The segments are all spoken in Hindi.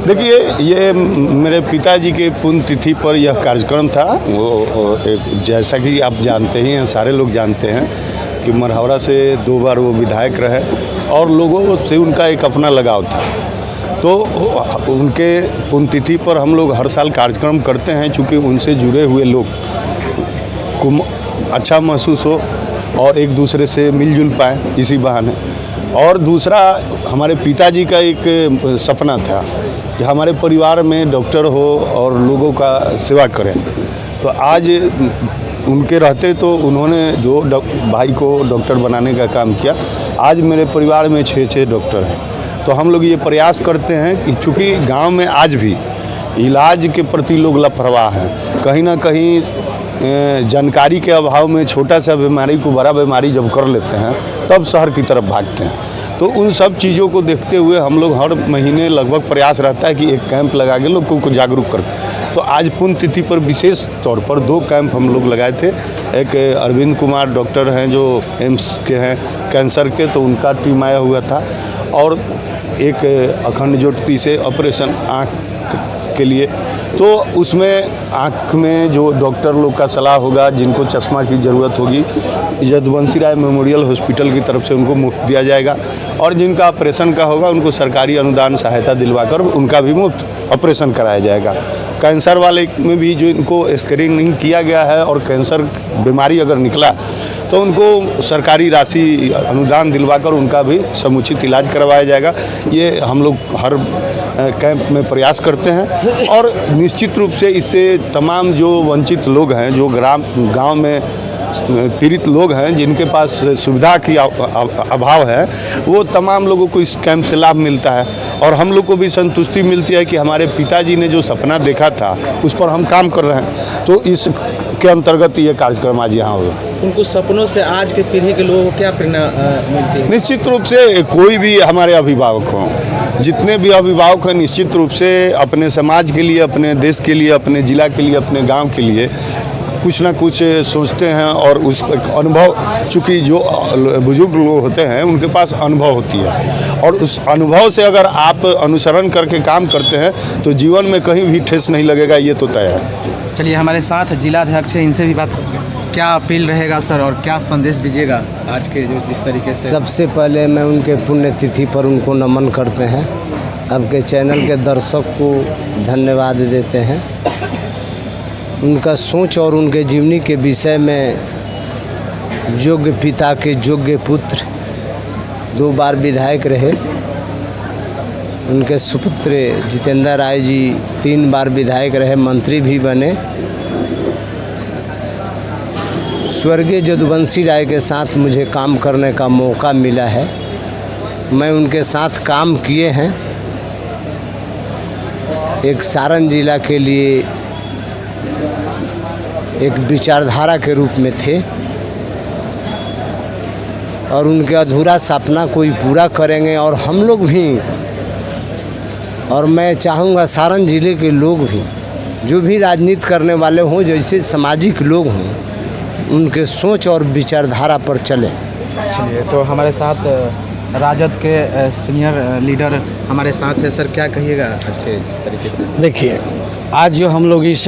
देखिए, ये मेरे पिताजी के पुण्यतिथि पर यह कार्यक्रम था। वो जैसा कि आप जानते ही हैं, सारे लोग जानते हैं कि मढ़ौरा से 2 बार वो विधायक रहे और लोगों से उनका एक अपना लगाव था। तो उनके पुण्यतिथि पर हम लोग हर साल कार्यक्रम करते हैं, चूँकि उनसे जुड़े हुए लोग को अच्छा महसूस हो और एक दूसरे से मिलजुल पाएँ इसी बहाने। और दूसरा, हमारे पिताजी का एक सपना था कि हमारे परिवार में डॉक्टर हो और लोगों का सेवा करें। तो आज उनके रहते तो उन्होंने 2 भाई को डॉक्टर बनाने का काम किया। आज मेरे परिवार में 6 डॉक्टर हैं। तो हम लोग ये प्रयास करते हैं कि चूँकि गांव में आज भी इलाज के प्रति लोग लापरवाह हैं, कहीं ना कहीं जानकारी के अभाव में छोटा सा बीमारी को बड़ा बीमारी जब कर लेते हैं तब शहर की तरफ भागते हैं। तो उन सब चीज़ों को देखते हुए हम लोग हर महीने लगभग प्रयास रहता है कि एक कैंप लगा के लोगों को जागरूक कर। तो आज पुण्यतिथि पर विशेष तौर पर 2 कैंप हम लोग लगाए थे। एक अरविंद कुमार डॉक्टर हैं जो एम्स के हैं कैंसर के, तो उनका टीम आया हुआ था। और एक अखंड ज्योति से ऑपरेशन आँख के लिए, तो उसमें आँख में जो डॉक्टर लोग का सलाह होगा, जिनको चश्मा की ज़रूरत होगी, यदुवंशी राय मेमोरियल हॉस्पिटल की तरफ से उनको मुफ्त दिया जाएगा। और जिनका ऑपरेशन का होगा उनको सरकारी अनुदान सहायता दिलवाकर उनका भी मुफ्त ऑपरेशन कराया जाएगा। कैंसर वाले में भी जो इनको स्क्रीनिंग नहीं किया गया है और कैंसर बीमारी अगर निकला तो उनको सरकारी राशि अनुदान दिलवाकर उनका भी समुचित इलाज करवाया जाएगा। ये हम लोग हर कैंप में प्रयास करते हैं। और निश्चित रूप से इससे तमाम जो वंचित लोग हैं, जो गांव में पीड़ित लोग हैं, जिनके पास सुविधा की अभाव है, वो तमाम लोगों को इस कैंप से लाभ मिलता है। और हम लोग को भी संतुष्टि मिलती है कि हमारे पिताजी ने जो सपना देखा था उस पर हम काम कर रहे हैं। तो इसके अंतर्गत ये कार्यक्रम आज यहाँ होगा। उनको सपनों से आज के पीढ़ी के लोगों को क्या प्रेरणा मिलती है? निश्चित रूप से कोई भी हमारे अभिभावक हों, जितने भी अभिभावक हैं, निश्चित रूप से अपने समाज के लिए, अपने देश के लिए, अपने ज़िला के लिए, अपने गांव के लिए कुछ ना कुछ सोचते हैं। और उस अनुभव, चूँकि जो बुजुर्ग लोग होते हैं उनके पास अनुभव होती है, और उस अनुभव से अगर आप अनुसरण करके काम करते हैं तो जीवन में कहीं भी ठेस नहीं लगेगा, ये तो तय है। चलिए, हमारे साथ जिलाध्यक्ष हैं, इनसे भी बात। क्या अपील रहेगा सर, और क्या संदेश दीजिएगा आज के जो जिस तरीके से? सबसे पहले मैं उनके पुण्यतिथि पर उनको नमन करते हैं। आपके चैनल के दर्शक को धन्यवाद देते हैं। उनका सोच और उनके जीवनी के विषय में योग्य पिता के योग्य पुत्र, 2 बार विधायक रहे। उनके सुपुत्र जितेंद्र राय जी 3 बार विधायक रहे, मंत्री भी बने। स्वर्गीय यदुवंशी राय के साथ मुझे काम करने का मौका मिला है। मैं उनके साथ काम किए हैं। एक सारण जिला के लिए एक विचारधारा के रूप में थे, और उनके अधूरा सपना कोई पूरा करेंगे। और हम लोग भी, और मैं चाहूँगा सारण जिले के लोग भी, जो भी राजनीति करने वाले हों, जैसे सामाजिक लोग हों, उनके सोच और विचारधारा पर चलें। चलिए, तो हमारे साथ राजद के सीनियर लीडर हमारे साथ है। सर, क्या कहिएगा आज के इस तरीके से? देखिए, आज जो हम लोग इस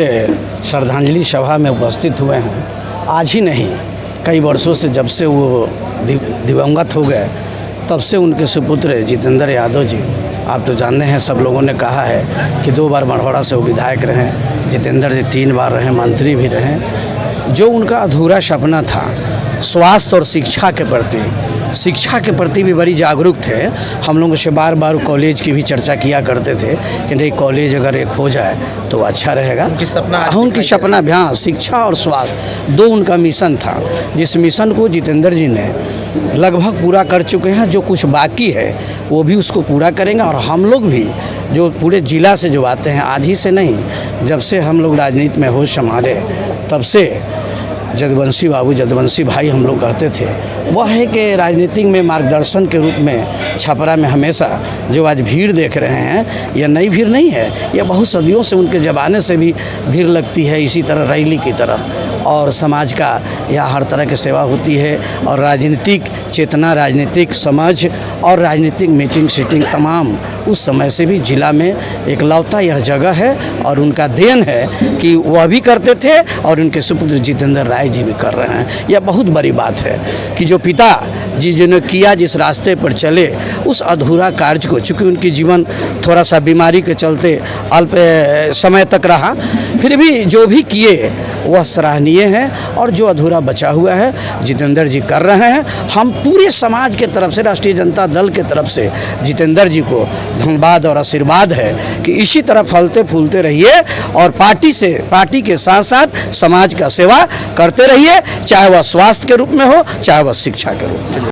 श्रद्धांजलि सभा में उपस्थित हुए हैं, आज ही नहीं, कई वर्षों से, जब से वो दिवंगत हो गए तब से उनके सुपुत्र जितेंद्र यादव जी, आप तो जानते हैं, सब लोगों ने कहा है कि 2 बार मढ़ौरा से वो विधायक रहे। जितेंद्र जी 3 बार रहे, मंत्री भी रहे। जो उनका अधूरा सपना था स्वास्थ्य और शिक्षा के प्रति भी बड़ी जागरूक थे। हम लोगों से बार बार कॉलेज की भी चर्चा किया करते थे कि नहीं, कॉलेज अगर एक हो जाए तो अच्छा रहेगा। उनकी सपना भी, हाँ, शिक्षा और स्वास्थ्य 2 उनका मिशन था, जिस मिशन को जितेंद्र जी ने लगभग पूरा कर चुके हैं। जो कुछ बाकी है वो भी उसको पूरा करेंगे। और हम लोग भी जो पूरे ज़िला से जो आते हैं, आज ही से नहीं, जब से हम लोग राजनीति में होश संभाले तब से यदुवंशी भाई हम लोग कहते थे, वह है कि राजनीति में मार्गदर्शन के रूप में छपरा में हमेशा जो आज भीड़ देख रहे हैं, यह नई भीड़ नहीं है, यह बहुत सदियों से उनके ज़माने से भी भीड़ लगती है, इसी तरह रैली की तरह। और समाज का यहाँ हर तरह की सेवा होती है। और राजनीतिक चेतना, राजनीतिक समझ और राजनीतिक मीटिंग सीटिंग तमाम उस समय से भी जिला में एकलौता यह जगह है। और उनका देन है कि वह भी करते थे और उनके सुपुत्र जितेंद्र राय जी भी कर रहे हैं। यह बहुत बड़ी बात है कि जो पिता जी जिन्होंने किया, जिस रास्ते पर चले, उस अधूरा कार्य को, चूँकि उनकी जीवन थोड़ा सा बीमारी के चलते अल्प समय तक रहा, फिर भी जो भी किए वह सराहनीय है। और जो अधूरा बचा हुआ है जितेंद्र जी कर रहे हैं। हम पूरे समाज के तरफ से, राष्ट्रीय जनता दल के तरफ से जितेंद्र जी को धन्यवाद और आशीर्वाद है कि इसी तरह फलते फूलते रहिए और पार्टी के साथ साथ समाज का सेवा करते रहिए, चाहे वह स्वास्थ्य के रूप में हो, चाहे वह शिक्षा के रूप में।